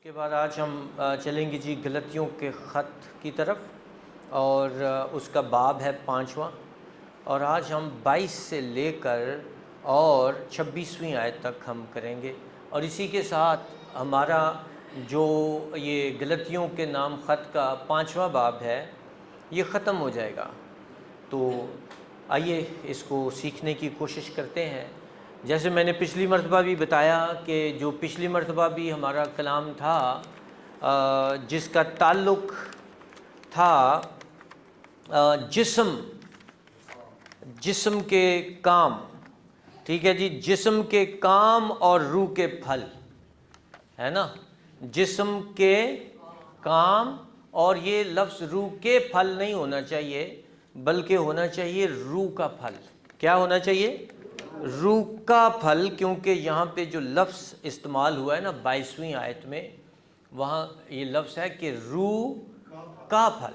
کے بعد آج ہم چلیں گے جی غلطیوں کے خط کی طرف، اور اس کا باب ہے 5واں، اور آج ہم 22 سے لے کر اور 26ویں آیت تک ہم کریں گے، اور اسی کے ساتھ ہمارا جو یہ غلطیوں کے نام خط کا 5واں باب ہے یہ ختم ہو جائے گا۔ تو آئیے اس کو سیکھنے کی کوشش کرتے ہیں۔ جیسے میں نے پچھلی مرتبہ بھی بتایا کہ جو پچھلی مرتبہ بھی ہمارا کلام تھا جس کا تعلق تھا جسم کے کام، ٹھیک ہے جی، جسم کے کام اور روح کے پھل، ہے نا، جسم کے کام، اور یہ لفظ روح کے پھل نہیں ہونا چاہیے بلکہ ہونا چاہیے روح کا پھل۔ کیا ہونا چاہیے؟ روح کا پھل، کیونکہ یہاں پہ جو لفظ استعمال ہوا ہے نا 22ویں آیت میں، وہاں یہ لفظ ہے کہ روح کا پھل،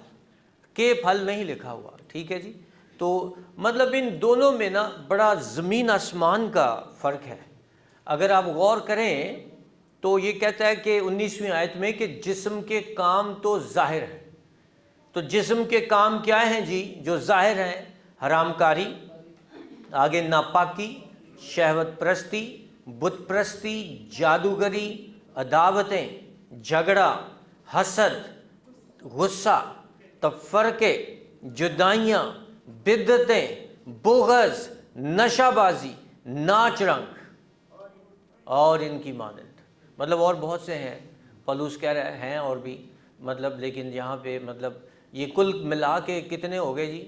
کے پھل نہیں لکھا ہوا، ٹھیک ہے جی۔ تو مطلب ان دونوں میں نا بڑا زمین آسمان کا فرق ہے۔ اگر آپ غور کریں تو یہ کہتا ہے کہ 19ویں آیت میں کہ جسم کے کام تو ظاہر ہے۔ تو جسم کے کام کیا ہیں جی جو ظاہر ہیں؟ حرام کاری، آگے ناپاکی، شہوت پرستی، بت پرستی، جادوگری، عداوتیں، جھگڑا، حسد، غصہ، تفرقے، جدائیاں، بدعتیں، بغض، نشہ بازی، ناچ رنگ اور ان کی مانند۔ مطلب اور بہت سے ہیں، پولس کہہ رہے ہیں اور بھی، مطلب لیکن یہاں پہ مطلب یہ کل ملا کے کتنے ہو گئے جی؟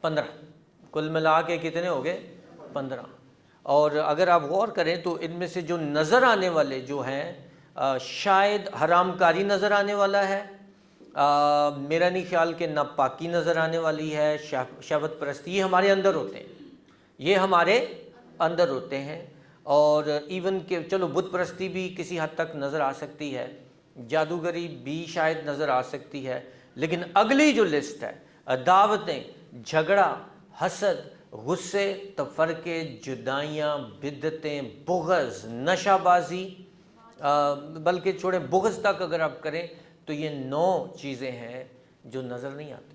15۔ کل ملا کے کتنے ہو گئے؟ 15۔ اور اگر آپ غور کریں تو ان میں سے جو نظر آنے والے جو ہیں شاید حرام کاری نظر آنے والا ہے، میرا نہیں خیال کہ ناپاکی نظر آنے والی ہے، شہوت پرستی، یہ ہمارے اندر ہوتے ہیں، یہ ہمارے اندر ہوتے ہیں۔ اور ایون کہ چلو بت پرستی بھی کسی حد تک نظر آ سکتی ہے، جادوگری بھی شاید نظر آ سکتی ہے، لیکن اگلی جو لسٹ ہے، عداوتیں، جھگڑا، حسد، غصے، تفرقے، جدائیاں، بدعتیں، بغض، نشہ بازی، بلکہ چھوڑیں بغض تک اگر آپ کریں تو یہ 9 چیزیں ہیں جو نظر نہیں آتی،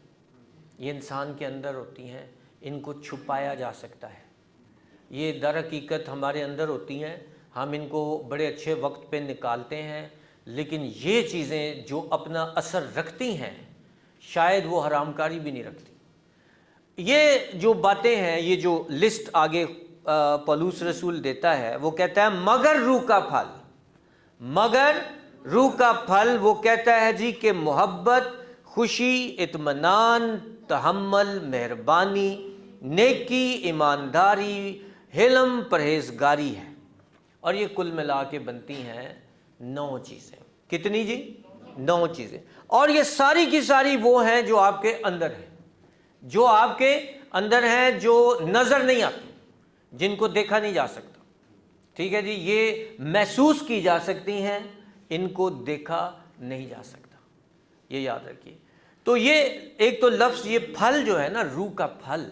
یہ انسان کے اندر ہوتی ہیں، ان کو چھپایا جا سکتا ہے، یہ در حقیقت ہمارے اندر ہوتی ہیں، ہم ان کو بڑے اچھے وقت پہ نکالتے ہیں، لیکن یہ چیزیں جو اپنا اثر رکھتی ہیں شاید وہ حرام کاری بھی نہیں رکھتی۔ یہ جو باتیں ہیں، یہ جو لسٹ آگے پولس رسول دیتا ہے، وہ کہتا ہے مگر روح کا پھل، مگر روح کا پھل، وہ کہتا ہے جی کہ محبت، خوشی، اطمینان، تحمل، مہربانی، نیکی، ایمانداری، حلم، پرہیزگاری ہے، اور یہ کل ملا کے بنتی ہیں 9 چیزیں۔ کتنی جی؟ 9 چیزیں، اور یہ ساری کی ساری وہ ہیں جو آپ کے اندر ہیں، جو آپ کے اندر ہیں، جو نظر نہیں آتی، جن کو دیکھا نہیں جا سکتا، ٹھیک ہے جی، یہ محسوس کی جا سکتی ہیں، ان کو دیکھا نہیں جا سکتا، یہ یاد رکھیے۔ تو یہ ایک تو لفظ یہ پھل جو ہے نا، روح کا پھل،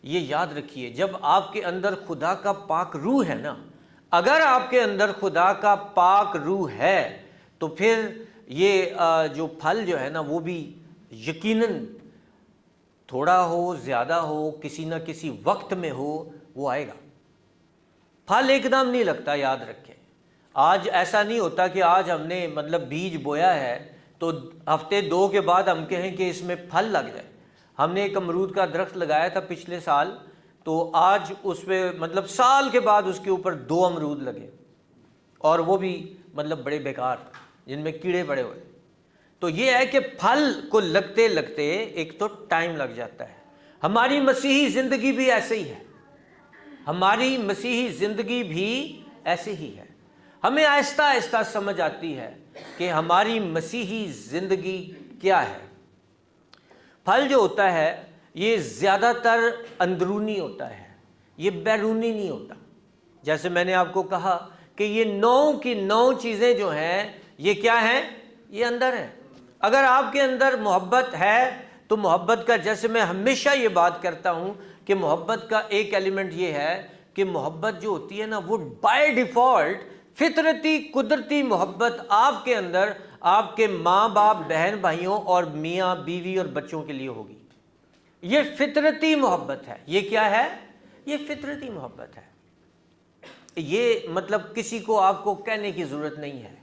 یہ یاد رکھیے، جب آپ کے اندر خدا کا پاک روح ہے نا، اگر آپ کے اندر خدا کا پاک روح ہے تو پھر یہ جو پھل جو ہے نا وہ بھی یقیناً تھوڑا ہو، زیادہ ہو، کسی نہ کسی وقت میں ہو، وہ آئے گا۔ پھل ایک دم نہیں لگتا، یاد رکھیں۔ آج ایسا نہیں ہوتا کہ آج ہم نے مطلب بیج بویا ہے تو ہفتے 2 کے بعد ہم کہیں کہ اس میں پھل لگ جائے۔ ہم نے ایک امرود کا درخت لگایا تھا پچھلے سال، تو آج اس پہ مطلب سال کے بعد اس کے اوپر 2 امرود لگے، اور وہ بھی مطلب بڑے بیکار، جن میں کیڑے پڑے ہوئے۔ تو یہ ہے کہ پھل کو لگتے لگتے ایک تو ٹائم لگ جاتا ہے۔ ہماری مسیحی زندگی بھی ایسے ہی ہے، ہماری مسیحی زندگی بھی ایسے ہی ہے۔ ہمیں آہستہ آہستہ سمجھ آتی ہے کہ ہماری مسیحی زندگی کیا ہے۔ پھل جو ہوتا ہے یہ زیادہ تر اندرونی ہوتا ہے، یہ بیرونی نہیں ہوتا۔ جیسے میں نے آپ کو کہا کہ یہ 9 کی 9 چیزیں جو ہیں یہ کیا ہیں؟ یہ اندر ہیں۔ اگر آپ کے اندر محبت ہے تو محبت کا، جیسے میں ہمیشہ یہ بات کرتا ہوں کہ محبت کا ایک ایلیمنٹ یہ ہے کہ محبت جو ہوتی ہے نا وہ بائی ڈیفالٹ فطرتی قدرتی محبت آپ کے اندر آپ کے ماں باپ بہن بھائیوں اور میاں بیوی اور بچوں کے لیے ہوگی. یہ فطرتی محبت ہے. یہ کیا ہے؟ یہ فطرتی محبت ہے. یہ مطلب کسی کو آپ کو کہنے کی ضرورت نہیں ہے,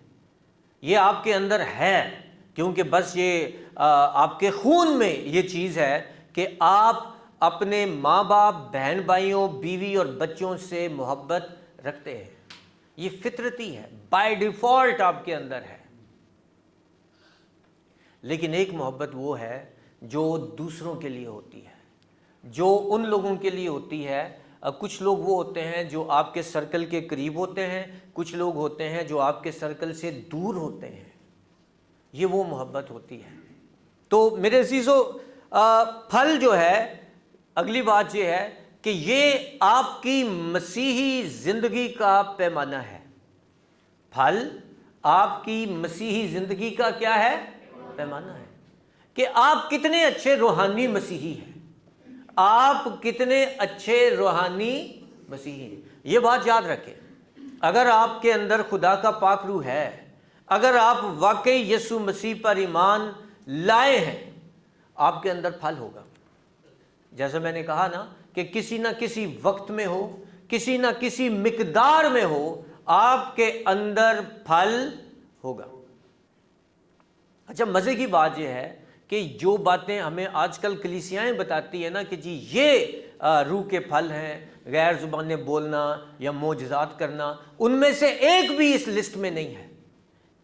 یہ آپ کے اندر ہے, کیونکہ بس یہ آپ کے خون میں یہ چیز ہے کہ آپ اپنے ماں باپ بہن بھائیوں بیوی اور بچوں سے محبت رکھتے ہیں. یہ فطرتی ہے, بائی ڈیفالٹ آپ کے اندر ہے. لیکن ایک محبت وہ ہے جو دوسروں کے لیے ہوتی ہے, جو ان لوگوں کے لیے ہوتی ہے. کچھ لوگ وہ ہوتے ہیں جو آپ کے سرکل کے قریب ہوتے ہیں, کچھ لوگ ہوتے ہیں جو آپ کے سرکل سے دور ہوتے ہیں. یہ وہ محبت ہوتی ہے. تو میرے عزیزو, پھل جو ہے, اگلی بات یہ ہے کہ یہ آپ کی مسیحی زندگی کا پیمانہ ہے. پھل آپ کی مسیحی زندگی کا کیا ہے؟ پیمانہ ہے کہ آپ کتنے اچھے روحانی مسیحی ہیں, آپ کتنے اچھے روحانی مسیحی ہیں. یہ بات یاد رکھیں, اگر آپ کے اندر خدا کا پاک روح ہے, اگر آپ واقعی یسوع مسیح پر ایمان لائے ہیں, آپ کے اندر پھل ہوگا. جیسا میں نے کہا نا کہ کسی نہ کسی وقت میں ہو, کسی نہ کسی مقدار میں ہو, آپ کے اندر پھل ہوگا. اچھا, مزے کی بات یہ ہے کہ جو باتیں ہمیں آج کل کلیسیائیں بتاتی ہیں نا کہ جی یہ روح کے پھل ہیں, غیر زبانیں بولنا یا معجزات کرنا, ان میں سے ایک بھی اس لسٹ میں نہیں ہے,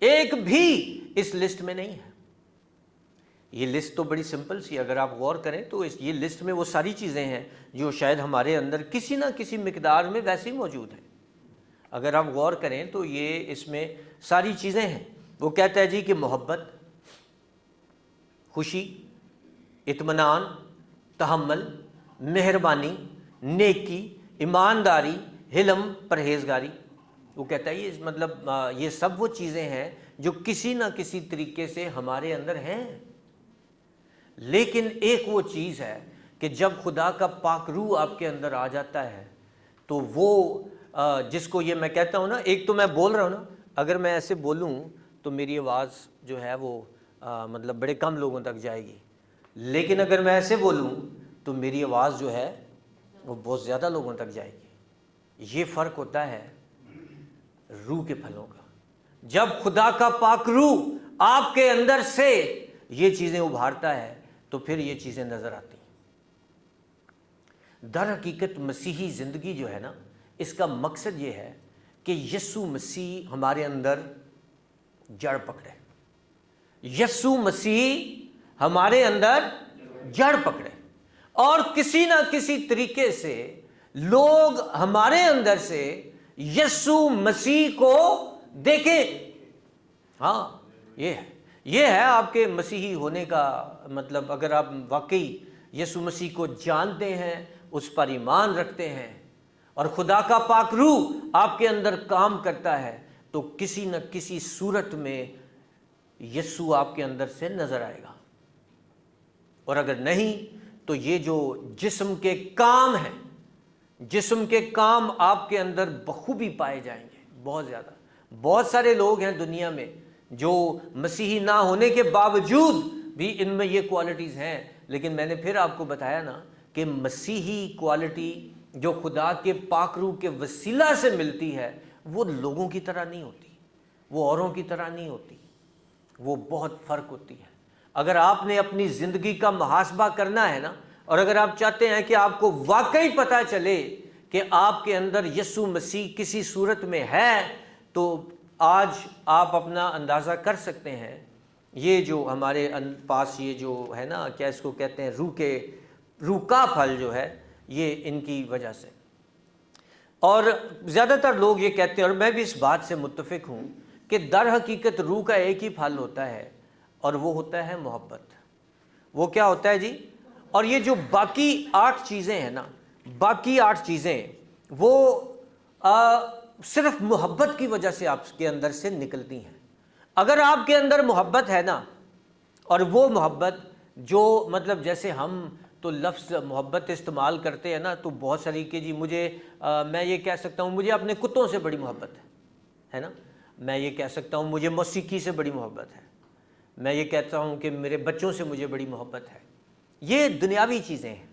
ایک بھی اس لسٹ میں نہیں ہے. یہ لسٹ تو بڑی سمپل سی, اگر آپ غور کریں تو یہ لسٹ میں وہ ساری چیزیں ہیں جو شاید ہمارے اندر کسی نہ کسی مقدار میں ویسے ہی موجود ہیں. اگر آپ غور کریں تو یہ اس میں ساری چیزیں ہیں. وہ کہتا ہے جی کہ محبت, خوشی, اطمینان, تحمل, مہربانی, نیکی, ایمانداری, حلم, پرہیزگاری. وہ کہتا ہے یہ مطلب یہ سب وہ چیزیں ہیں جو کسی نہ کسی طریقے سے ہمارے اندر ہیں. لیکن ایک وہ چیز ہے کہ جب خدا کا پاک روح آپ کے اندر آ جاتا ہے تو وہ جس کو یہ میں کہتا ہوں نا, ایک تو میں بول رہا ہوں نا, اگر میں ایسے بولوں تو میری آواز جو ہے وہ مطلب بڑے کم لوگوں تک جائے گی, لیکن اگر میں ایسے بولوں تو میری آواز جو ہے وہ بہت زیادہ لوگوں تک جائے گی. یہ فرق ہوتا ہے روح کے پھلوں کا. جب خدا کا پاک روح آپ کے اندر سے یہ چیزیں ابھارتا ہے تو پھر یہ چیزیں نظر آتی ہیں. در حقیقت مسیحی زندگی جو ہے نا, اس کا مقصد یہ ہے کہ یسوع مسیح ہمارے اندر جڑ پکڑے. یسوع مسیح ہمارے اندر جڑ پکڑے اور کسی نہ کسی طریقے سے لوگ ہمارے اندر سے یسوع مسیح کو دیکھیں. ہاں, یہ ہے آپ کے مسیحی ہونے کا مطلب. اگر آپ واقعی یسوع مسیح کو جانتے ہیں, اس پر ایمان رکھتے ہیں اور خدا کا پاک روح آپ کے اندر کام کرتا ہے, تو کسی نہ کسی صورت میں یسوع آپ کے اندر سے نظر آئے گا. اور اگر نہیں تو یہ جو جسم کے کام ہیں, جسم کے کام آپ کے اندر بخوبی پائے جائیں گے. بہت زیادہ, بہت سارے لوگ ہیں دنیا میں جو مسیحی نہ ہونے کے باوجود بھی ان میں یہ کوالٹیز ہیں. لیکن میں نے پھر آپ کو بتایا نا کہ مسیحی کوالٹی جو خدا کے پاک روح کے وسیلہ سے ملتی ہے وہ لوگوں کی طرح نہیں ہوتی, وہ اوروں کی طرح نہیں ہوتی, وہ بہت فرق ہوتی ہے. اگر آپ نے اپنی زندگی کا محاسبہ کرنا ہے نا, اور اگر آپ چاہتے ہیں کہ آپ کو واقعی پتہ چلے کہ آپ کے اندر یسوع مسیح کسی صورت میں ہے, تو آج آپ اپنا اندازہ کر سکتے ہیں. یہ جو ہمارے پاس یہ جو ہے نا, کیا اس کو کہتے ہیں, روح کا پھل جو ہے, یہ ان کی وجہ سے. اور زیادہ تر لوگ یہ کہتے ہیں, اور میں بھی اس بات سے متفق ہوں, کہ در حقیقت روح کا ایک ہی پھل ہوتا ہے اور وہ ہوتا ہے محبت. وہ کیا ہوتا ہے جی؟ اور یہ جو باقی 8 چیزیں ہیں نا, باقی 8 چیزیں وہ صرف محبت کی وجہ سے آپ کے اندر سے نکلتی ہیں. اگر آپ کے اندر محبت ہے نا, اور وہ محبت جو مطلب جیسے ہم تو لفظ محبت استعمال کرتے ہیں نا, تو بہت ساری کہ جی مجھے میں یہ کہہ سکتا ہوں مجھے اپنے کتوں سے بڑی محبت ہے نا. میں یہ کہہ سکتا ہوں مجھے موسیقی سے بڑی محبت ہے. میں یہ کہتا ہوں کہ میرے بچوں سے مجھے بڑی محبت ہے. یہ دنیاوی چیزیں ہیں,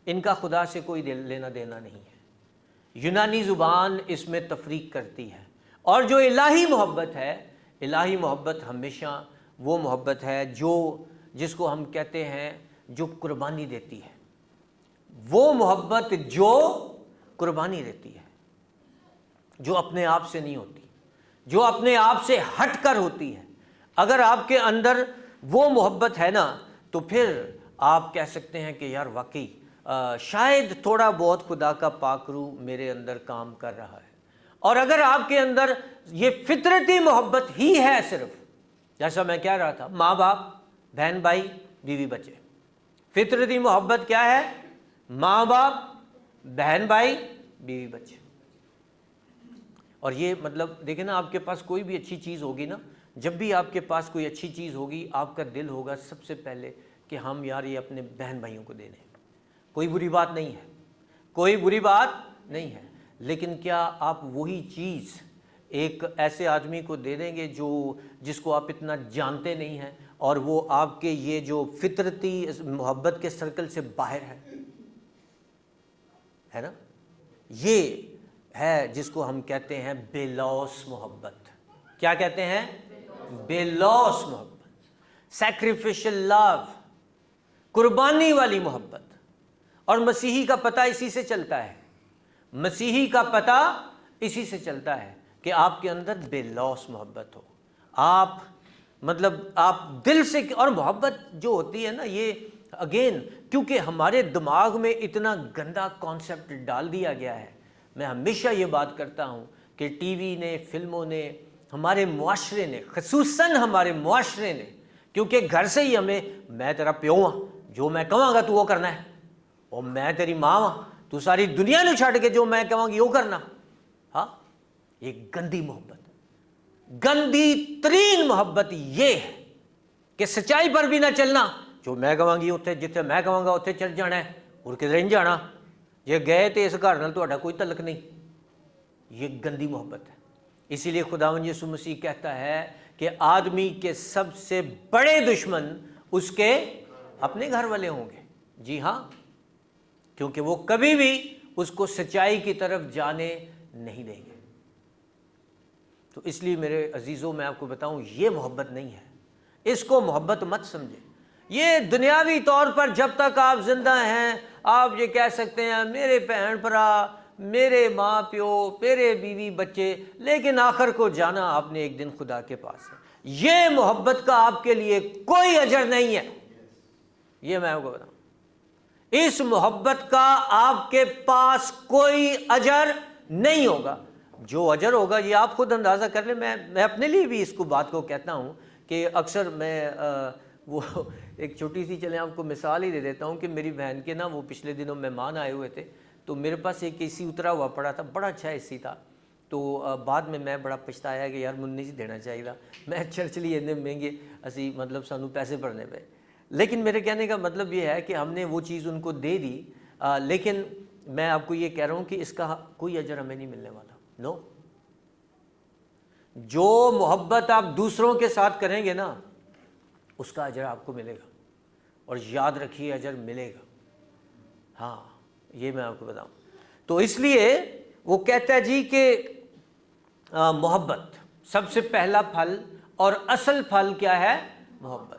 ان کا خدا سے کوئی لینا دینا نہیں ہے. یونانی زبان اس میں تفریق کرتی ہے. اور جو الہی محبت ہے, الہی محبت ہمیشہ وہ محبت ہے جس کو ہم کہتے ہیں جو قربانی دیتی ہے. وہ محبت جو قربانی دیتی ہے, جو اپنے آپ سے نہیں ہوتی, جو اپنے آپ سے ہٹ کر ہوتی ہے. اگر آپ کے اندر وہ محبت ہے نا, تو پھر آپ کہہ سکتے ہیں کہ یار واقعی شاید تھوڑا بہت خدا کا پاک روح میرے اندر کام کر رہا ہے. اور اگر آپ کے اندر یہ فطرتی محبت ہی ہے, صرف جیسا میں کہہ رہا تھا, ماں باپ, بہن بھائی, بیوی بچے, فطرتی محبت کیا ہے؟ ماں باپ, بہن بھائی, بیوی بچے. اور یہ مطلب دیکھیں نا, آپ کے پاس کوئی بھی اچھی چیز ہوگی نا, جب بھی آپ کے پاس کوئی اچھی چیز ہوگی, آپ کا دل ہوگا سب سے پہلے کہ ہم یار یہ اپنے بہن بھائیوں کو دے دیں. کوئی بری بات نہیں ہے, کوئی بری بات نہیں ہے. لیکن کیا آپ وہی چیز ایک ایسے آدمی کو دے دیں گے جس کو آپ اتنا جانتے نہیں ہیں, اور وہ آپ کے یہ جو فطرتی محبت کے سرکل سے باہر ہے نا؟ یہ ہے جس کو ہم کہتے ہیں بے لوث محبت. کیا کہتے ہیں؟ بے لوث محبت, سیکریفیشل لو, قربانی والی محبت. اور مسیحی کا پتہ اسی سے چلتا ہے, مسیحی کا پتہ اسی سے چلتا ہے کہ آپ کے اندر بے لوث محبت ہو. آپ مطلب آپ دل سے, اور محبت جو ہوتی ہے نا, یہ اگین کیونکہ ہمارے دماغ میں اتنا گندا کانسیپٹ ڈال دیا گیا ہے. میں ہمیشہ یہ بات کرتا ہوں کہ ٹی وی نے, فلموں نے, ہمارے معاشرے نے, خصوصاً ہمارے معاشرے نے, کیونکہ گھر سے ہی ہمیں, میں تیرا پیو ہاں, جو میں کہوں گا تو وہ کرنا ہے, اور میں تیری ماں ہاں, تو ساری دنیا نے چھاڑ کے جو میں کہوں گی وہ کرنا. ہاں, یہ گندی محبت, گندی ترین محبت یہ ہے کہ سچائی پر بھی نہ چلنا, جو میں کہوں گی اتنے, جتنے میں کہوں گا اتنے چل جانا ہے, اور کدھر نہیں جانا. یہ گئے تو اس گھر نال تہاڈا کوئی تعلق نہیں. یہ گندی محبت ہے. اسی لیے خداوند یسوع مسیح کہتا ہے کہ آدمی کے سب سے بڑے دشمن اس کے اپنے گھر والے ہوں گے. جی ہاں, کیونکہ وہ کبھی بھی اس کو سچائی کی طرف جانے نہیں دیں گے. تو اس لیے میرے عزیزوں, میں آپ کو بتاؤں, یہ محبت نہیں ہے, اس کو محبت مت سمجھیں. یہ دنیاوی طور پر جب تک آپ زندہ ہیں, آپ یہ کہہ سکتے ہیں میرے بہن بھرا, میرے ماں پیو, میرے بیوی بچے, لیکن آخر کو جانا آپ نے ایک دن خدا کے پاس ہے. یہ محبت کا آپ کے لیے کوئی اجر نہیں ہے. یہ میں آپ کو بتاؤں, اس محبت کا آپ کے پاس کوئی اجر نہیں ہوگا. جو اجر ہوگا یہ آپ خود اندازہ کر لیں. میں اپنے لیے بھی اس کو بات کو کہتا ہوں کہ اکثر میں وہ ایک چھوٹی سی, چلیں آپ کو مثال ہی دے دیتا ہوں کہ میری بہن کے نا وہ پچھلے دنوں مہمان آئے ہوئے تھے, تو میرے پاس ایک اے سی اترا ہوا پڑا تھا, بڑا اچھا اے سی تھا. تو بعد میں بڑا پچھتایا کہ یار منی سے دینا چاہیے تھا, میں چرچ لیے اتنے مہنگے اسی مطلب سانو پیسے پڑنے پہ. لیکن میرے کہنے کا مطلب یہ ہے کہ ہم نے وہ چیز ان کو دے دی, لیکن میں آپ کو یہ کہہ رہا ہوں کہ اس کا کوئی اجر ہمیں نہیں ملنے والا. نو, جو محبت آپ دوسروں کے ساتھ کریں گے نا, اس کا اجر آپ کو ملے گا, اور یاد رکھیے اجر ملے گا. ہاں, یہ میں آپ کو بتاؤں. تو اس لیے وہ کہتا ہے جی کہ محبت سب سے پہلا پھل اور اصل پھل کیا ہے؟ محبت.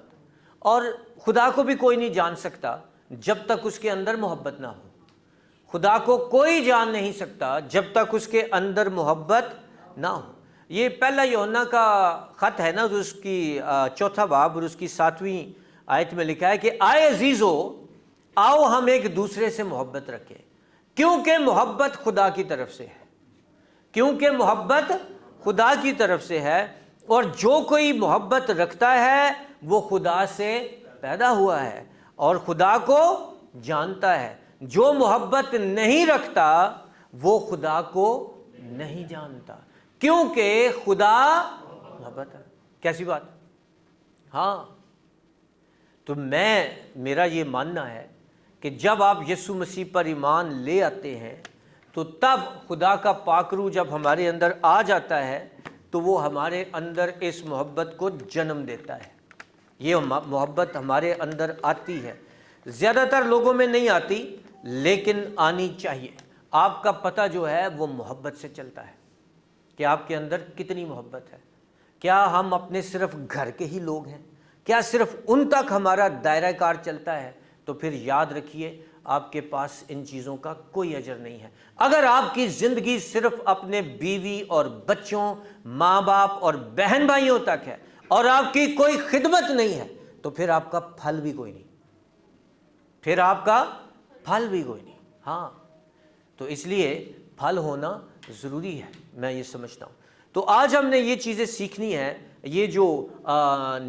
اور خدا کو بھی کوئی نہیں جان سکتا جب تک اس کے اندر محبت نہ ہو. خدا کو کوئی جان نہیں سکتا جب تک اس کے اندر محبت نہ ہو. یہ پہلا یوحنا کا خط ہے نا, اس کی 4 باب اور اس کی 7ویں آیت میں لکھا ہے کہ آئے عزیزو, آؤ ہم ایک دوسرے سے محبت رکھیں, کیونکہ محبت خدا کی طرف سے ہے. کیونکہ محبت خدا کی طرف سے ہے, اور جو کوئی محبت رکھتا ہے وہ خدا سے پیدا ہوا ہے اور خدا کو جانتا ہے. جو محبت نہیں رکھتا وہ خدا کو نہیں جانتا, کیونکہ خدا محبت ہے. کیسی بات؟ ہاں, تو میرا یہ ماننا ہے کہ جب آپ یسوع مسیح پر ایمان لے آتے ہیں تو تب خدا کا پاک روح جب ہمارے اندر آ جاتا ہے, تو وہ ہمارے اندر اس محبت کو جنم دیتا ہے. یہ محبت ہمارے اندر آتی ہے. زیادہ تر لوگوں میں نہیں آتی لیکن آنی چاہیے. آپ کا پتہ جو ہے وہ محبت سے چلتا ہے کہ آپ کے اندر کتنی محبت ہے. کیا ہم اپنے صرف گھر کے ہی لوگ ہیں؟ کیا صرف ان تک ہمارا دائرہ کار چلتا ہے؟ تو پھر یاد رکھیے آپ کے پاس ان چیزوں کا کوئی اجر نہیں ہے. اگر آپ کی زندگی صرف اپنے بیوی اور بچوں، ماں باپ اور بہن بھائیوں تک ہے اور آپ کی کوئی خدمت نہیں ہے تو پھر آپ کا پھل بھی کوئی نہیں. پھر آپ کا پھل بھی کوئی نہیں. ہاں، تو اس لیے پھل ہونا ضروری ہے، میں یہ سمجھتا ہوں. تو آج ہم نے یہ چیزیں سیکھنی ہے. یہ جو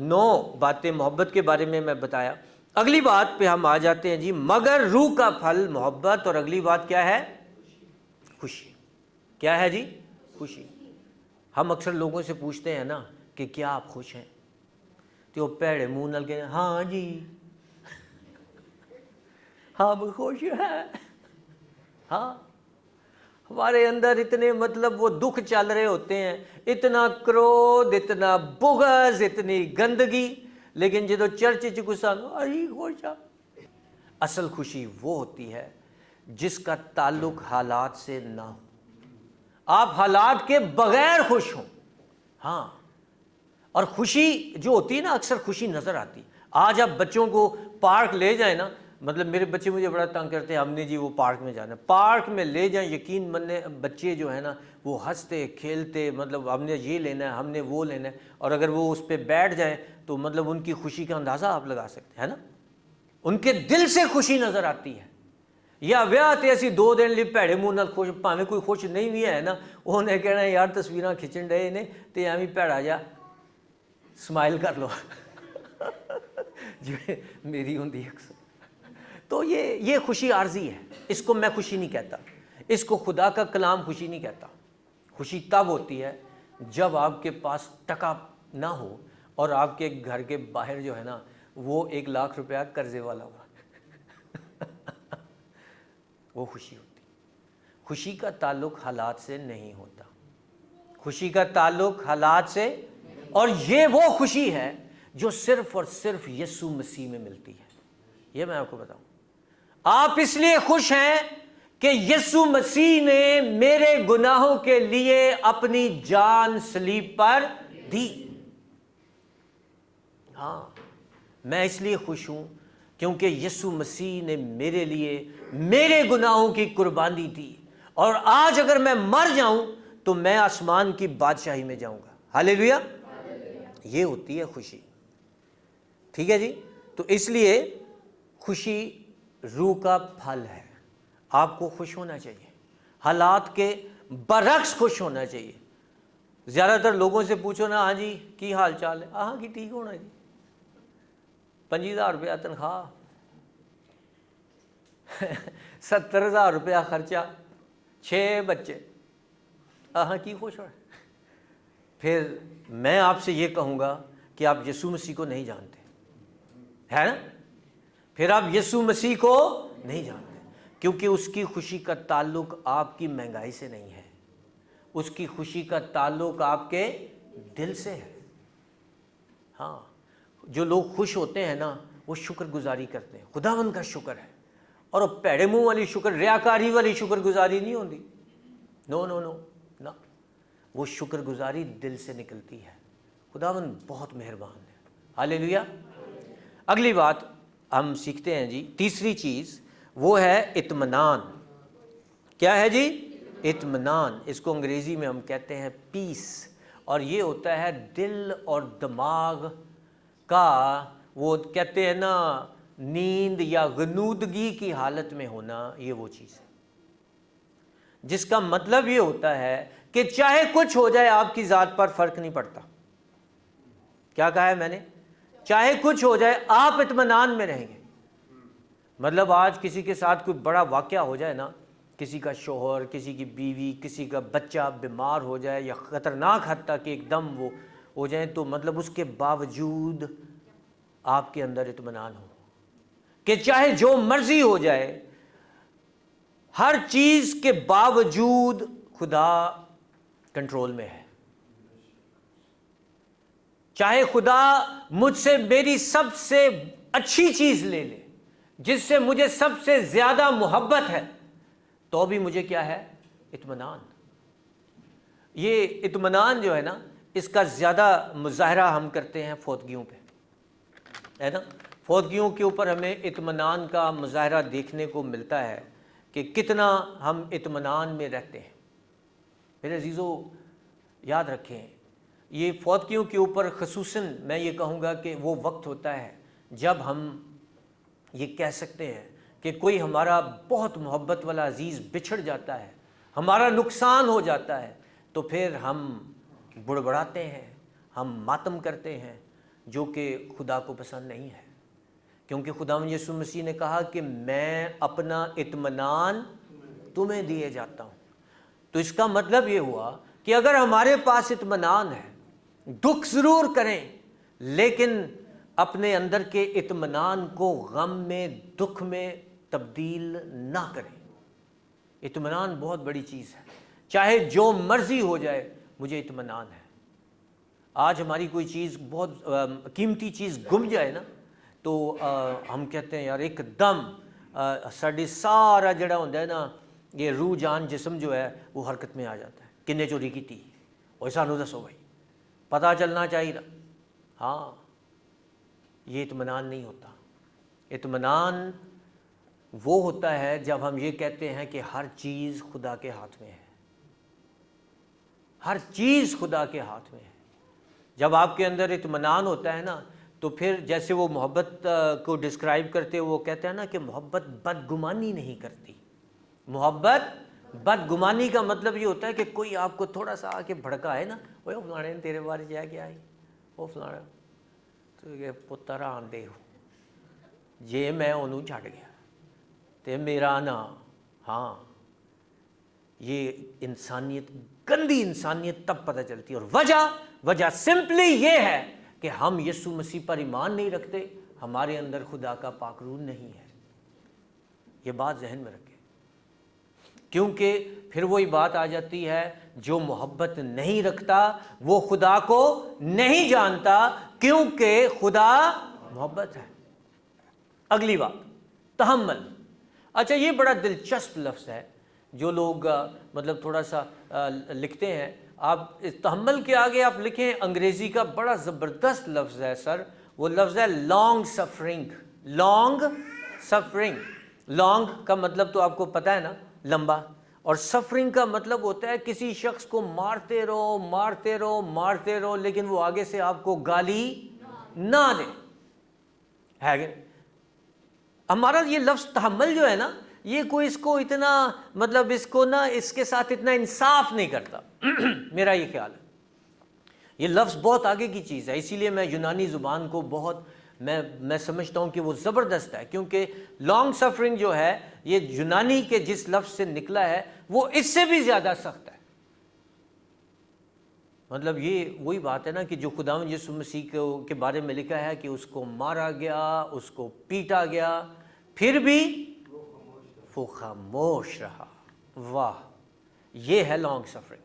9 باتیں محبت کے بارے میں بتایا. اگلی بات پہ ہم آ جاتے ہیں جی. مگر روح کا پھل محبت، اور اگلی بات کیا ہے؟ خوشی. کیا ہے جی؟ خوشی. ہم اکثر لوگوں سے پوچھتے ہیں نا کہ کیا آپ خوش ہیں؟ تو وہ پیڑے منہ نل کے ہاں جی ہم خوش ہیں. ہاں، ہمارے اندر اتنے وہ دکھ چل رہے ہوتے ہیں، اتنا کرودھ، اتنا بغض، اتنی گندگی، لیکن جدو چرچ گسا خوش. اصل خوشی وہ ہوتی ہے جس کا تعلق حالات سے نہ ہو. آپ حالات کے بغیر خوش ہوں. ہاں، اور خوشی جو ہوتی ہے نا، اکثر خوشی نظر آتی. آج آپ بچوں کو پارک لے جائیں نا، میرے بچے مجھے بڑا تنگ کرتے ہیں، ہم نے جی وہ پارک میں جانا ہے. پارک میں لے جائیں، یقین ماننے بچے جو ہیں نا وہ ہنستے کھیلتے، ہم نے یہ لینا ہے، ہم نے وہ لینا ہے. اور اگر وہ اس پہ بیٹھ جائیں تو ان کی خوشی کا اندازہ آپ لگا سکتے ہیں نا. ان کے دل سے خوشی نظر آتی ہے. یا ویاہ تے اسی 2 دن لی پیڑے منہ نال خوش، پاویں کوئی خوش نہیں بھی ہے نا، انہیں کہنا ہے یار تصویراں کھچن ڈے نے تے ایویں پیڑا جا سمائل کر لو جو میری ہوندی اکثر. تو یہ خوشی عارضی ہے. اس کو میں خوشی نہیں کہتا. اس کو خدا کا کلام خوشی نہیں کہتا. خوشی تب ہوتی ہے جب آپ کے پاس ٹکا نہ ہو اور آپ کے گھر کے باہر جو ہے نا وہ 1 لاکھ روپیہ قرضے والا ہوا. وہ خوشی ہوتی. خوشی کا تعلق حالات سے نہیں ہوتا. خوشی کا تعلق حالات سے، اور یہ وہ خوشی ہے جو صرف اور صرف یسوع مسیح میں ملتی ہے. یہ میں آپ کو بتاؤں، آپ اس لیے خوش ہیں کہ یسوع مسیح نے میرے گناہوں کے لیے اپنی جان صلیب پر دی. ہاں، میں اس لیے خوش ہوں کیونکہ یسوع مسیح نے میرے لیے میرے گناہوں کی قربانی دی. اور آج اگر میں مر جاؤں تو میں آسمان کی بادشاہی میں جاؤں گا. ہاللیلویا. یہ ہوتی ہے خوشی. ٹھیک ہے جی. تو اس لیے خوشی روح کا پھل ہے. آپ کو خوش ہونا چاہیے، حالات کے برعکس خوش ہونا چاہیے. زیادہ تر لوگوں سے پوچھو نا، ہاں جی کی حال چال ہے؟ ہاں کی ٹھیک ہونا جی، 25,000 روپیہ تنخواہ 70,000 روپیہ خرچہ، 6 بچے، ہاں کی خوش ہو. پھر میں آپ سے یہ کہوں گا کہ آپ یسوع مسیح کو نہیں جانتے، ہے نا؟ پھر آپ یسوع مسیح کو نہیں جانتے، کیونکہ اس کی خوشی کا تعلق آپ کی مہنگائی سے نہیں ہے. اس کی خوشی کا تعلق آپ کے دل سے ہے. ہاں، جو لوگ خوش ہوتے ہیں نا وہ شکر گزاری کرتے ہیں، خداوند کا شکر ہے. اور وہ پیڑے منہ والی شکر، ریاکاری والی شکر گزاری نہیں ہوتی. نو نو نو نہ، وہ شکر گزاری دل سے نکلتی ہے. خداوند بہت مہربان ہے. ہاللیلویا. اگلی بات ہم سیکھتے ہیں جی، تیسری چیز وہ ہے اطمینان. کیا ہے جی؟ اطمینان. اس کو انگریزی میں ہم کہتے ہیں پیس، اور یہ ہوتا ہے دل اور دماغ کا، وہ کہتے ہیں نا نیند یا غنودگی کی حالت میں ہونا. یہ وہ چیز ہے جس کا مطلب یہ ہوتا ہے کہ چاہے کچھ ہو جائے آپ کی ذات پر فرق نہیں پڑتا. کیا کہا ہے میں نے؟ چاہے کچھ ہو جائے آپ اطمینان میں رہیں گے. مطلب آج کسی کے ساتھ کوئی بڑا واقعہ ہو جائے نا، کسی کا شوہر، کسی کی بیوی، کسی کا بچہ بیمار ہو جائے یا خطرناک حد تک ایک دم وہ ہو جائیں، تو مطلب اس کے باوجود آپ کے اندر اطمینان ہو کہ چاہے جو مرضی ہو جائے، ہر چیز کے باوجود خدا کنٹرول میں ہے. چاہے خدا مجھ سے میری سب سے اچھی چیز لے لے، جس سے مجھے سب سے زیادہ محبت ہے، تو بھی مجھے کیا ہے؟ اطمینان۔ یہ اطمینان جو ہے نا، اس کا زیادہ مظاہرہ ہم کرتے ہیں فوتگیوں پہ، ہے نا۔ فوتگیوں کے اوپر ہمیں اطمینان کا مظاہرہ دیکھنے کو ملتا ہے کہ کتنا ہم اطمینان میں رہتے ہیں۔ میرے عزیزو، یاد رکھیں، یہ فوتگیوں کے اوپر خصوصاً میں یہ کہوں گا کہ وہ وقت ہوتا ہے جب ہم یہ کہہ سکتے ہیں کہ کوئی ہمارا بہت محبت والا عزیز بچھڑ جاتا ہے، ہمارا نقصان ہو جاتا ہے، تو پھر ہم بڑبڑاتے ہیں، ہم ماتم کرتے ہیں، جو کہ خدا کو پسند نہیں ہے، کیونکہ خداوند یسوع مسیح نے کہا کہ میں اپنا اطمینان تمہیں دیے جاتا ہوں۔ تو اس کا مطلب یہ ہوا کہ اگر ہمارے پاس اطمینان ہے، دکھ ضرور کریں لیکن اپنے اندر کے اطمینان کو غم میں، دکھ میں تبدیل نہ کریں۔ اطمینان بہت بڑی چیز ہے، چاہے جو مرضی ہو جائے، مجھے اطمینان ہے۔ آج ہماری کوئی چیز بہت قیمتی چیز گم جائے نا، تو ہم کہتے ہیں یار ایک دم ساڈی سارا جڑا ہوتا ہے نا، یہ روح جان جسم جو ہے وہ حرکت میں آ جاتا ہے۔ کنے چوری کی تھی، وہ سانو دسو بھائی، پتہ چلنا چاہیے۔ ہاں، یہ اطمینان نہیں ہوتا۔ اطمینان وہ ہوتا ہے جب ہم یہ کہتے ہیں کہ ہر چیز خدا کے ہاتھ میں ہے، ہر چیز خدا کے ہاتھ میں ہے۔ جب آپ کے اندر اطمینان ہوتا ہے نا، تو پھر جیسے وہ محبت کو ڈسکرائب کرتے وہ کہتے ہیں نا کہ محبت بدگمانی نہیں کرتی۔ محبت بدگمانی کا مطلب یہ ہوتا ہے کہ کوئی آپ کو تھوڑا سا آ کے بھڑکا ہے نا، وہ فلانے نے تیرے بارے جا کے آئی، وہ فلانا تو یہ پتر آندے ہو جے میں انہوں چھڑ گیا تے میرا نا۔ ہاں، یہ انسانیت، گندی انسانیت تب پتہ چلتی ہے، اور وجہ سمپلی یہ ہے کہ ہم یسوع مسیح پر ایمان نہیں رکھتے، ہمارے اندر خدا کا پاک روح نہیں ہے۔ یہ بات ذہن میں رکھیں، کیونکہ پھر وہی بات آ جاتی ہے، جو محبت نہیں رکھتا وہ خدا کو نہیں جانتا، کیونکہ خدا محبت ہے۔ اگلی بات، تحمل۔ اچھا، یہ بڑا دلچسپ لفظ ہے، جو لوگ مطلب تھوڑا سا لکھتے ہیں، آپ اس تحمل کے آگے آپ لکھیں، انگریزی کا بڑا زبردست لفظ ہے سر، وہ لفظ ہے long suffering. Long suffering, long کا مطلب تو آپ کو پتہ ہے نا، لمبا، اور سفرنگ کا مطلب ہوتا ہے کسی شخص کو مارتے رہو مارتے رہو مارتے رہو، لیکن وہ آگے سے آپ کو گالی نہ دے، ہے۔ ہمارا یہ لفظ تحمل جو ہے نا، یہ کوئی اس کو اتنا مطلب اس کو نا اس کے ساتھ اتنا انصاف نہیں کرتا میرا یہ خیال ہے۔ یہ لفظ بہت آگے کی چیز ہے، اسی لیے میں یونانی زبان کو بہت میں سمجھتا ہوں کہ وہ زبردست ہے، کیونکہ لانگ سفرنگ جو ہے یہ یونانی کے جس لفظ سے نکلا ہے وہ اس سے بھی زیادہ سخت ہے۔ مطلب یہ وہی بات ہے نا کہ جو خداوند یسوع مسیح کے بارے میں لکھا ہے کہ اس کو مارا گیا، اس کو پیٹا گیا، پھر بھی وہ خاموش رہا۔ واہ، یہ ہے لانگ سفرنگ،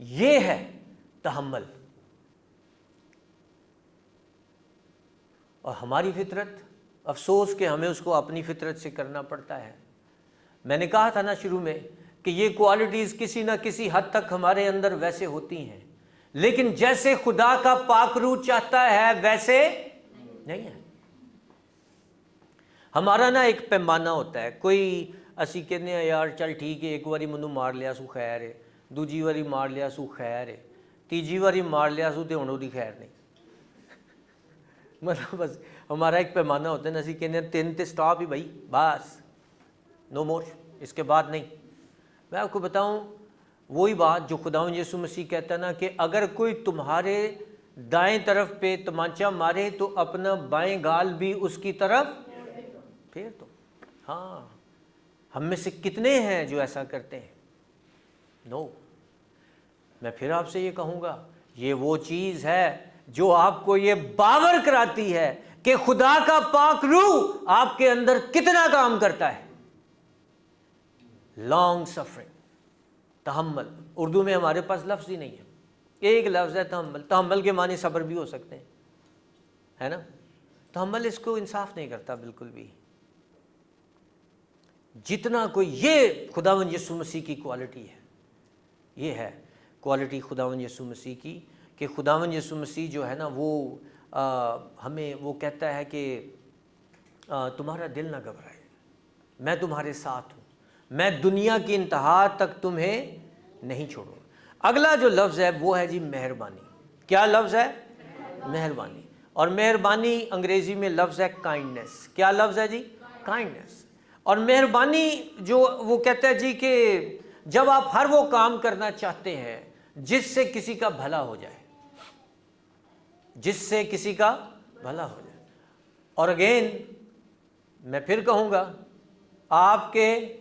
یہ ہے تحمل۔ اور ہماری فطرت، افسوس کہ ہمیں اس کو اپنی فطرت سے کرنا پڑتا ہے۔ میں نے کہا تھا نا شروع میں کہ یہ کوالٹیز کسی نہ کسی حد تک ہمارے اندر ویسے ہوتی ہیں، لیکن جیسے خدا کا پاک روح چاہتا ہے ویسے نہیں ہے۔ ہمارا نا ایک پیمانہ ہوتا ہے، کوئی اسی کہنے ہیں یار چل ٹھیک ہے، ایک واری منو مار لیا سو خیر ہے، دوجی واری مار لیا سو خیر ہے، تیجی واری مار لیا سو تے ہن اودی خیر نہیں۔ مطلب بس ہمارا ایک پیمانہ ہوتا ہے نا، اسی کہنے ہیں 3 تے سٹاپ ہی بھائی، بس نو مور، اس کے بعد نہیں۔ میں آپ کو بتاؤں وہی بات جو خداوند یسوع مسیح کہتا ہے نا کہ اگر کوئی تمہارے دائیں طرف پہ تمانچہ مارے تو اپنا بائیں گال بھی اس کی طرف پھیر دو۔ ہاں، ہم میں سے کتنے ہیں جو ایسا کرتے ہیں؟ نو۔ میں پھر آپ سے یہ کہوں گا، یہ وہ چیز ہے جو آپ کو یہ باور کراتی ہے کہ خدا کا پاک روح آپ کے اندر کتنا کام کرتا ہے۔ لانگ سفرنگ، تحمل۔ اردو میں ہمارے پاس لفظ ہی نہیں ہے، ایک لفظ ہے تحمل. تحمل کے معنی صبر بھی ہو سکتے ہیں, ہے نا. تحمل اس کو انصاف نہیں کرتا بالکل بھی. جتنا کوئی, یہ خداوند یسوع مسیح کی کوالٹی ہے, یہ ہے کوالٹی خداوند یسوع مسیح کی, کہ خداوند یسوع مسیح جو ہے نا وہ ہمیں وہ کہتا ہے کہ تمہارا دل نہ گھبرائے, میں تمہارے ساتھ ہوں, میں دنیا کی انتہا تک تمہیں نہیں چھوڑوں. اگلا جو لفظ ہے وہ ہے جی مہربانی. کیا لفظ ہے؟ مہربانی. اور مہربانی انگریزی میں لفظ ہے کائنڈنس. کیا لفظ ہے جی؟ کائنڈنس. اور مہربانی جو وہ کہتا ہے جی کہ جب آپ ہر وہ کام کرنا چاہتے ہیں جس سے کسی کا بھلا ہو جائے, جس سے کسی کا بھلا ہو جائے. اور اگین میں پھر کہوں گا, آپ کے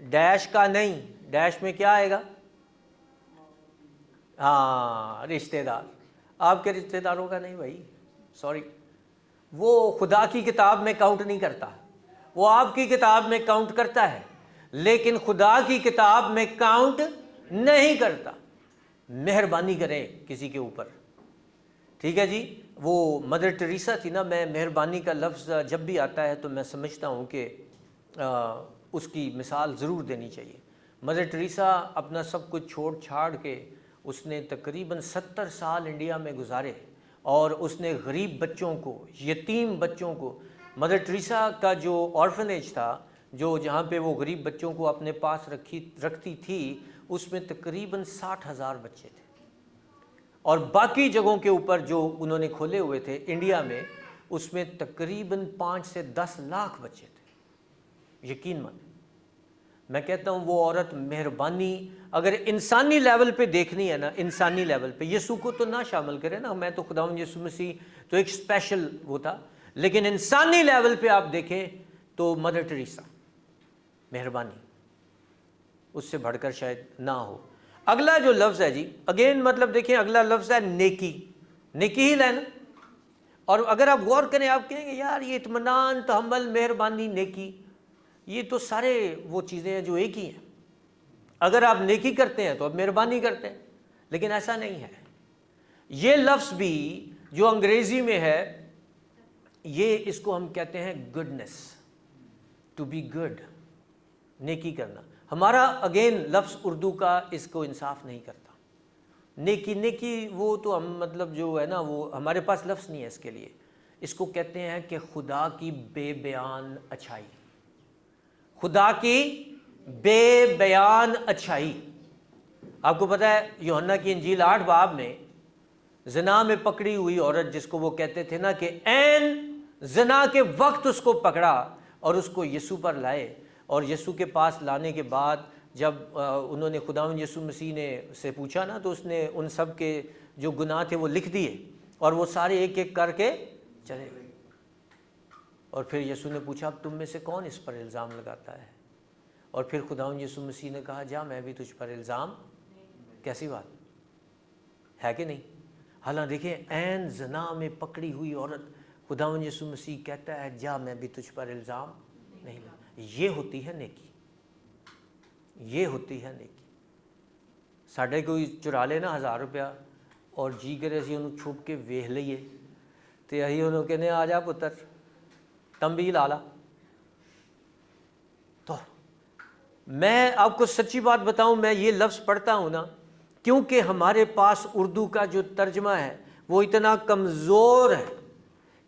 ڈیش کا نہیں, ڈیش میں کیا آئے گا؟ ہاں, رشتہ دار. آپ کے رشتہ داروں کا نہیں بھائی, سوری, وہ خدا کی کتاب میں کاؤنٹ نہیں کرتا. وہ آپ کی کتاب میں کاؤنٹ کرتا ہے لیکن خدا کی کتاب میں کاؤنٹ نہیں کرتا. مہربانی کریں کسی کے اوپر, ٹھیک ہے جی. وہ مدر ٹریسا تھی نا, میں مہربانی کا لفظ جب بھی آتا ہے تو میں سمجھتا ہوں کہ اس کی مثال ضرور دینی چاہیے. مدر ٹریسا اپنا سب کچھ چھوڑ چھاڑ کے اس نے تقریباً 70 سال انڈیا میں گزارے, اور اس نے غریب بچوں کو, یتیم بچوں کو, مدر ٹریسا کا جو آرفنیج تھا, جو جہاں پہ وہ غریب بچوں کو اپنے پاس رکھتی تھی, اس میں تقریباً 60,000 بچے تھے. اور باقی جگہوں کے اوپر جو انہوں نے کھولے ہوئے تھے انڈیا میں, اس میں تقریباً 5 سے 10 لاکھ بچے تھے. یقین مانیں, میں کہتا ہوں وہ عورت مہربانی اگر انسانی لیول پہ دیکھنی ہے نا, انسانی لیول پہ, یسوع کو تو نہ شامل کرے نا, میں تو خداوند یسوع مسیح تو ایک اسپیشل وہ تھا, لیکن انسانی لیول پہ آپ دیکھیں تو مدر ٹریسا مہربانی, اس سے بڑھ کر شاید نہ ہو. اگلا جو لفظ ہے جی, اگین مطلب دیکھیں اگلا لفظ ہے نیکی. نیکی ہی لینا. اور اگر آپ غور کریں آپ کہیں گے یار یہ اطمینان, تحمل, مہربانی, نیکی, یہ تو سارے وہ چیزیں ہیں جو ایک ہی ہیں. اگر آپ نیکی کرتے ہیں تو آپ مہربانی کرتے ہیں, لیکن ایسا نہیں ہے. یہ لفظ بھی جو انگریزی میں ہے, یہ اس کو ہم کہتے ہیں گڈنس, ٹو بی گڈ, نیکی کرنا. ہمارا اگین لفظ اردو کا اس کو انصاف نہیں کرتا. نیکی, نیکی وہ تو ہم مطلب جو ہے نا وہ ہمارے پاس لفظ نہیں ہے اس کے لیے. اس کو کہتے ہیں کہ خدا کی بے بیان اچھائی. خدا کی بے بیان اچھائی. آپ کو پتہ ہے یوحنا کی انجیل 8 باب میں زنا میں پکڑی ہوئی عورت, جس کو وہ کہتے تھے نا کہ عین زنا کے وقت اس کو پکڑا اور اس کو یسوع پر لائے, اور یسوع کے پاس لانے کے بعد جب انہوں نے خداوند یسوع مسیح نے سے پوچھا نا, تو اس نے ان سب کے جو گناہ تھے وہ لکھ دیے, اور وہ سارے ایک ایک کر کے چلے گئے. اور پھر یسوع نے پوچھا اب تم میں سے کون اس پر الزام لگاتا ہے؟ اور پھر خداوند یسوع مسیح نے کہا جا میں بھی تجھ پر الزام. کیسی بات ہے کہ نہیں؟ حالانکہ دیکھیں عین زنا میں پکڑی ہوئی عورت, خداوند یسوع مسیح کہتا ہے جا میں بھی تجھ پر الزام نہیں لگا. یہ ہوتی ہے نیکی, یہ ہوتی ہے نیکی. ساڑھے کوئی چرا لے نا 1000 روپیہ اور جی کرے اسی انہوں چھپ کے ویخ لئیے تو یہی انہوں کہنے آ جا پتر تنبیہ لا لا. تو میں آپ کو سچی بات بتاؤں, میں یہ لفظ پڑھتا ہوں نا کیونکہ ہمارے پاس اردو کا جو ترجمہ ہے وہ اتنا کمزور ہے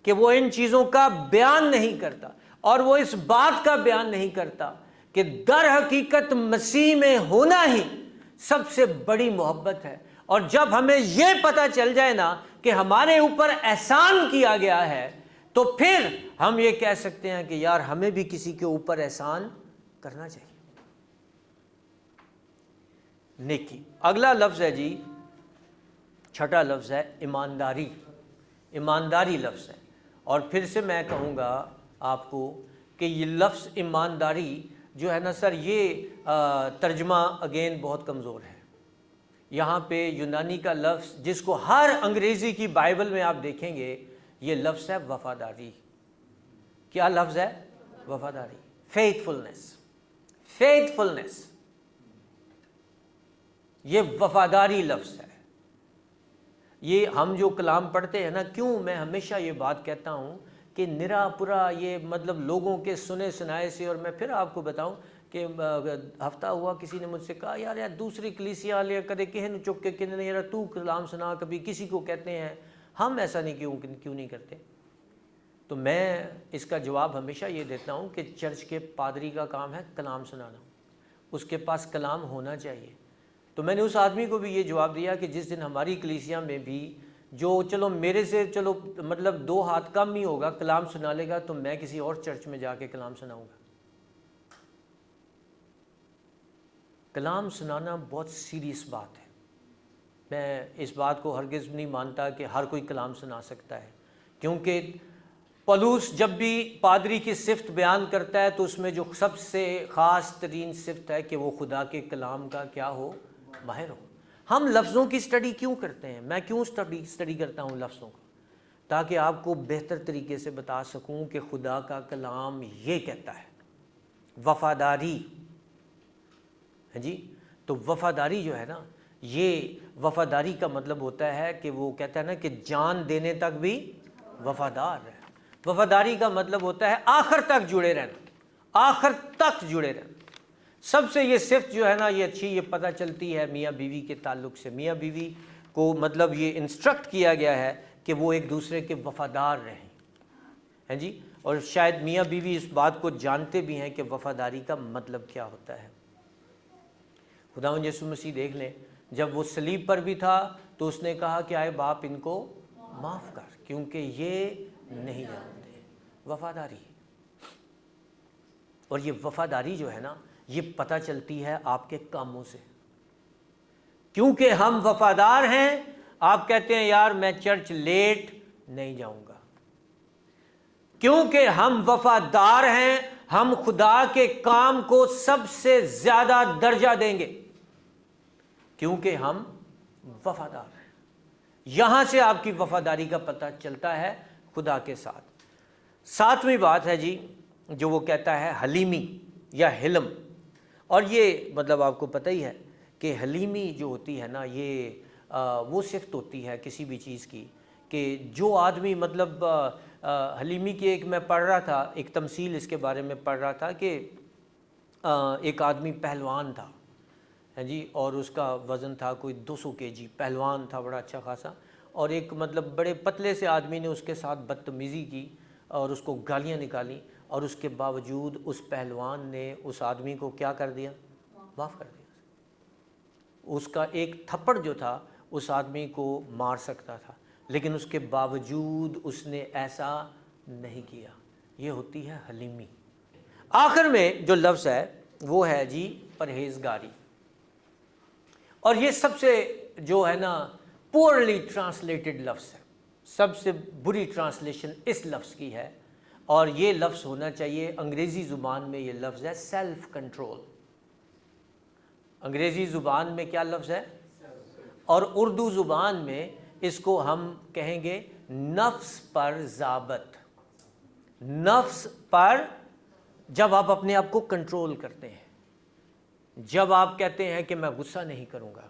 کہ وہ ان چیزوں کا بیان نہیں کرتا, اور وہ اس بات کا بیان نہیں کرتا کہ در حقیقت مسیح میں ہونا ہی سب سے بڑی محبت ہے. اور جب ہمیں یہ پتہ چل جائے نا کہ ہمارے اوپر احسان کیا گیا ہے, تو پھر ہم یہ کہہ سکتے ہیں کہ یار ہمیں بھی کسی کے اوپر احسان کرنا چاہیے. نیکی. اگلا لفظ ہے جی, چھٹا لفظ ہے ایمانداری. ایمانداری لفظ ہے, اور پھر سے میں کہوں گا آپ کو کہ یہ لفظ ایمانداری جو ہے نا سر, یہ ترجمہ اگین بہت کمزور ہے. یہاں پہ یونانی کا لفظ جس کو ہر انگریزی کی بائبل میں آپ دیکھیں گے, یہ لفظ ہے وفاداری. کیا لفظ ہے؟ وفاداری. فیتھفلنس, فیتھفلنس, یہ وفاداری لفظ ہے. یہ ہم جو کلام پڑھتے ہیں نا، کیوں میں ہمیشہ یہ بات کہتا ہوں کہ نرا پورا یہ مطلب لوگوں کے سنے سنائے سے، اور میں پھر آپ کو بتاؤں کہ ہفتہ ہوا کسی نے مجھ سے کہا یار دوسری کلیسیا والے کدے کہن چک کے کہنے یار تو کلام سنا، کبھی کسی کو کہتے ہیں، ہم ایسا نہیں کیوں نہیں کرتے؟ تو میں اس کا جواب ہمیشہ یہ دیتا ہوں کہ چرچ کے پادری کا کام ہے کلام سنانا، اس کے پاس کلام ہونا چاہیے۔ تو میں نے اس آدمی کو بھی یہ جواب دیا کہ جس دن ہماری کلیسیا میں بھی جو چلو میرے سے چلو مطلب 2 ہاتھ کم ہی ہوگا کلام سنا لے گا، تو میں کسی اور چرچ میں جا کے کلام سناؤں گا۔ کلام سنانا بہت سیریس بات ہے۔ میں اس بات کو ہرگز نہیں مانتا کہ ہر کوئی کلام سنا سکتا ہے، کیونکہ پولس جب بھی پادری کی صفت بیان کرتا ہے تو اس میں جو سب سے خاص ترین صفت ہے کہ وہ خدا کے کلام کا کیا ہو، ماہر ہو۔ ہم لفظوں کی سٹڈی کیوں کرتے ہیں؟ میں کیوں سٹڈی کرتا ہوں لفظوں کو؟ تاکہ آپ کو بہتر طریقے سے بتا سکوں کہ خدا کا کلام یہ کہتا ہے۔ وفاداری، ہاں جی، تو وفاداری جو ہے نا، یہ وفاداری کا مطلب ہوتا ہے کہ وہ کہتا ہے نا کہ جان دینے تک بھی وفادار ہے۔ وفاداری کا مطلب ہوتا ہے آخر تک جڑے رہنا، آخر تک جڑے رہنا۔ سب سے یہ صفت جو ہے نا یہ اچھی یہ پتہ چلتی ہے میاں بیوی کے تعلق سے۔ میاں بیوی کو مطلب یہ انسٹرکٹ کیا گیا ہے کہ وہ ایک دوسرے کے وفادار رہیں، ہیں جی، اور شاید میاں بیوی اس بات کو جانتے بھی ہیں کہ وفاداری کا مطلب کیا ہوتا ہے۔ خداوند یسوع مسیح دیکھ لیں، جب وہ صلیب پر بھی تھا تو اس نے کہا کہ آئے باپ ان کو معاف کر، کیونکہ یہ نہیں جانتے۔ وفاداری، اور یہ وفاداری جو ہے نا یہ پتہ چلتی ہے آپ کے کاموں سے۔ کیونکہ ہم وفادار ہیں، آپ کہتے ہیں یار میں چرچ لیٹ نہیں جاؤں گا۔ کیونکہ ہم وفادار ہیں، ہم خدا کے کام کو سب سے زیادہ درجہ دیں گے، کیونکہ ہم وفادار ہیں۔ یہاں سے آپ کی وفاداری کا پتہ چلتا ہے خدا کے ساتھ۔ 7ویں بات ہے جی جو وہ کہتا ہے حلیمی یا حلم، اور یہ مطلب آپ کو پتہ ہی ہے کہ حلیمی جو ہوتی ہے نا یہ وہ صفت ہوتی ہے کسی بھی چیز کی کہ جو آدمی مطلب حلیمی کی ایک میں پڑھ رہا تھا، ایک تمثیل اس کے بارے میں پڑھ رہا تھا کہ ایک آدمی پہلوان تھا، ہیں جی، اور اس کا وزن تھا کوئی 200 kg، پہلوان تھا بڑا اچھا خاصا، اور ایک مطلب بڑے پتلے سے آدمی نے اس کے ساتھ بدتمیزی کی اور اس کو گالیاں نکالی، اور اس کے باوجود اس پہلوان نے اس آدمی کو کیا کر دیا؟ معاف کر دیا۔ اس کا ایک تھپڑ جو تھا اس آدمی کو مار سکتا تھا، لیکن اس کے باوجود اس نے ایسا نہیں کیا۔ یہ ہوتی ہے حلیمی۔ آخر میں جو لفظ ہے وہ ہے جی پرہیزگاری، اور یہ سب سے جو ہے نا پورلی ٹرانسلیٹڈ لفظ ہے، سب سے بری ٹرانسلیشن اس لفظ کی ہے، اور یہ لفظ ہونا چاہیے انگریزی زبان میں، یہ لفظ ہے سیلف کنٹرول۔ انگریزی زبان میں کیا لفظ ہے؟ اور اردو زبان میں اس کو ہم کہیں گے نفس پر ضابط۔ نفس پر، جب آپ اپنے آپ کو کنٹرول کرتے ہیں، جب آپ کہتے ہیں کہ میں غصہ نہیں کروں گا،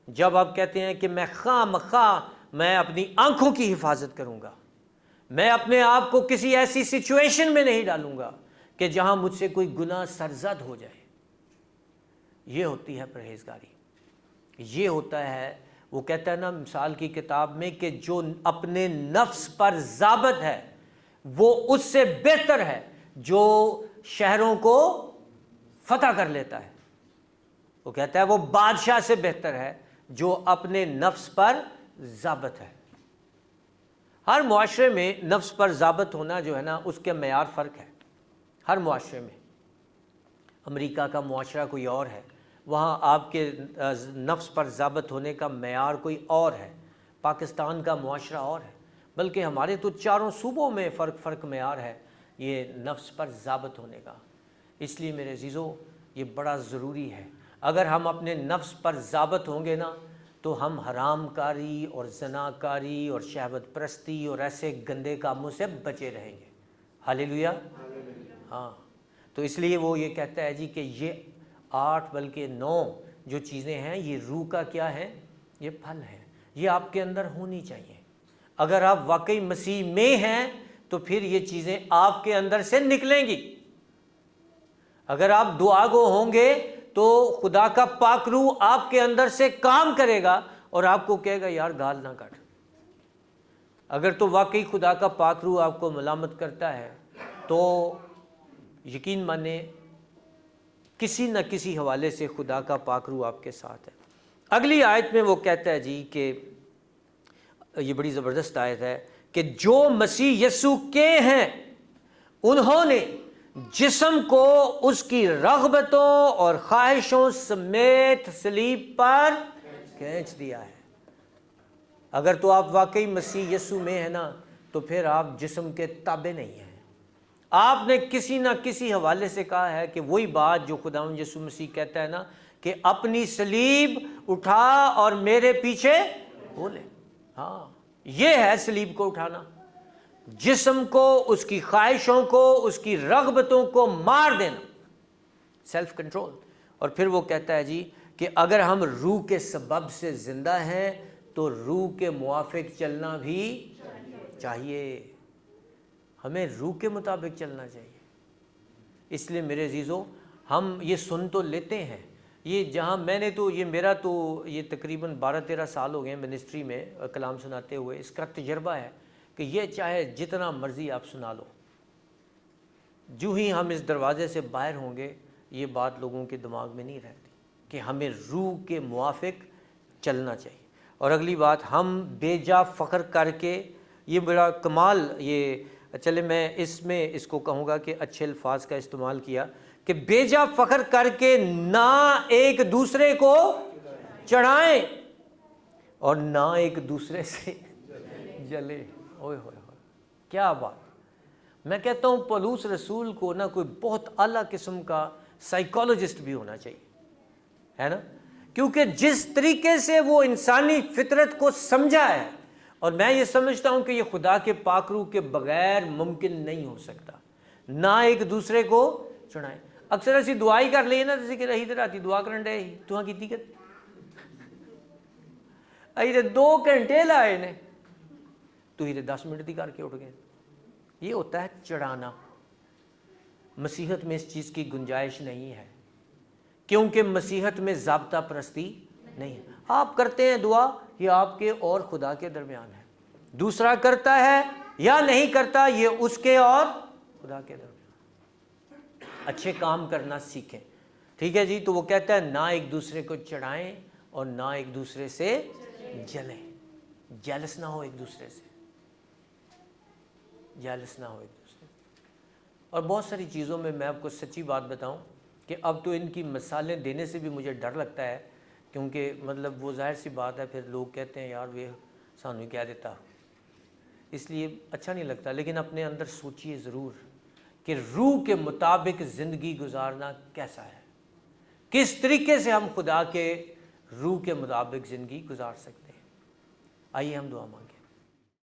جب آپ کہتے ہیں کہ میں خواہ مخواہ میں اپنی آنکھوں کی حفاظت کروں گا، میں اپنے آپ کو کسی ایسی سچویشن میں نہیں ڈالوں گا کہ جہاں مجھ سے کوئی گناہ سرزد ہو جائے، یہ ہوتی ہے پرہیزگاری۔ یہ ہوتا ہے، وہ کہتا ہے نا مثال کی کتاب میں کہ جو اپنے نفس پر ضابط ہے وہ اس سے بہتر ہے جو شہروں کو فتح کر لیتا ہے۔ وہ کہتا ہے وہ بادشاہ سے بہتر ہے جو اپنے نفس پر ضابط ہے۔ ہر معاشرے میں نفس پر ضابط ہونا جو ہے نا اس کے معیار فرق ہے، ہر معاشرے میں۔ امریکہ کا معاشرہ کوئی اور ہے، وہاں آپ کے نفس پر ضابط ہونے کا معیار کوئی اور ہے۔ پاکستان کا معاشرہ اور ہے، بلکہ ہمارے تو چاروں صوبوں میں فرق معیار ہے یہ نفس پر ضابط ہونے کا۔ اس لیے میرے عزیزو یہ بڑا ضروری ہے، اگر ہم اپنے نفس پر ضابط ہوں گے نا تو ہم حرام کاری اور زنا کاری اور شہوت پرستی اور ایسے گندے کاموں سے بچے رہیں گے۔ ہاللیلویا۔ ہاں، تو اس لیے وہ یہ کہتا ہے جی کہ یہ 8 بلکہ 9 جو چیزیں ہیں یہ روح کا کیا ہے؟ یہ پھل ہیں۔ یہ آپ کے اندر ہونی چاہیے. اگر آپ واقعی مسیح میں ہیں تو پھر یہ چیزیں آپ کے اندر سے نکلیں گی. اگر آپ دعا گو ہوں گے تو خدا کا پاک روح آپ کے اندر سے کام کرے گا اور آپ کو کہے گا یار گال نہ کاٹ. اگر تو واقعی خدا کا پاک روح آپ کو ملامت کرتا ہے تو یقین مانیں کسی نہ کسی حوالے سے خدا کا پاک روح آپ کے ساتھ ہے. اگلی آیت میں وہ کہتا ہے جی کہ یہ بڑی زبردست آیت ہے کہ جو مسیح یسوع کے ہیں انہوں نے جسم کو اس کی رغبتوں اور خواہشوں سمیت صلیب پر کھینچ دیا ہے. اگر تو آپ واقعی مسیح یسوع میں ہیں نا تو پھر آپ جسم کے تابع نہیں ہیں. آپ نے کسی نہ کسی حوالے سے کہا ہے کہ وہی بات جو خداوند یسوع مسیح کہتا ہے نا کہ اپنی صلیب اٹھا اور میرے پیچھے ہو لے. ہاں یہ ہے صلیب کو اٹھانا. جسم کو اس کی خواہشوں کو اس کی رغبتوں کو مار دینا, سیلف کنٹرول. اور پھر وہ کہتا ہے جی کہ اگر ہم روح کے سبب سے زندہ ہیں تو روح کے موافق چلنا بھی چاہیے. ہمیں روح کے مطابق چلنا چاہیے. اس لیے میرے عزیزو ہم یہ سن تو لیتے ہیں, یہ جہاں میں نے تو یہ میرا تو یہ تقریباً 12-13 سال ہو گئے منسٹری میں کلام سناتے ہوئے. اس کا تجربہ ہے کہ یہ چاہے جتنا مرضی آپ سنا لو, جو ہی ہم اس دروازے سے باہر ہوں گے یہ بات لوگوں کے دماغ میں نہیں رہتی کہ ہمیں روح کے موافق چلنا چاہیے. اور اگلی بات, ہم بے جا فخر کر کے, یہ بڑا کمال, یہ چلے میں اس کو کہوں گا کہ اچھے الفاظ کا استعمال کیا کہ بے جا فخر کر کے نہ ایک دوسرے کو چڑھائیں اور نہ ایک دوسرے سے جلے. اوئے ہوئے ہوئے کیا بات. میں کہتا ہوں پولس رسول کو نا کوئی بہت اعلیٰ قسم کا سائیکالوجسٹ بھی ہونا چاہیے, ہے نا, کیونکہ جس طریقے سے وہ انسانی فطرت کو سمجھا ہے, اور میں یہ سمجھتا ہوں کہ یہ خدا کے پاک روح کے بغیر ممکن نہیں ہو سکتا, نہ ایک دوسرے کو چڑھائیں. اکثر ایسی دعائی کر لئے نا جیسے کہ رہی در آتی دعا کرن رہے ہی تو ہاں کیتی کر آئی تے 2 گھنٹے لائے نے تو ہی تے 10 منٹ دی کر کے اٹھ گئے. یہ ہوتا ہے چڑھانا. مسیحت میں اس چیز کی گنجائش نہیں ہے کیونکہ مسیحت میں ضابطہ پرستی نہیں ہے. آپ کرتے ہیں دعا, یہ آپ کے اور خدا کے درمیان ہے. دوسرا کرتا ہے یا نہیں کرتا یہ اس کے اور خدا کے درمیان. اچھے کام کرنا سیکھیں, ٹھیک ہے جی. تو وہ کہتا ہے نہ ایک دوسرے کو چڑھائیں اور نہ ایک دوسرے سے جلیں. جیلس نہ ہو ایک دوسرے سے, جیلس نہ ہو ایک دوسرے. اور بہت ساری چیزوں میں آپ کو سچی بات بتاؤں کہ اب تو ان کی مثالیں دینے سے بھی مجھے ڈر لگتا ہے, کیونکہ مطلب وہ ظاہر سی بات ہے پھر لوگ کہتے ہیں یار وہ سانو کہہ دیتا, اس لیے اچھا نہیں لگتا. لیکن اپنے اندر سوچئے ضرور کہ روح کے مطابق زندگی گزارنا کیسا ہے, کس طریقے سے ہم خدا کے روح کے مطابق زندگی گزار سکتے ہیں. آئیے ہم دعا مانگیں.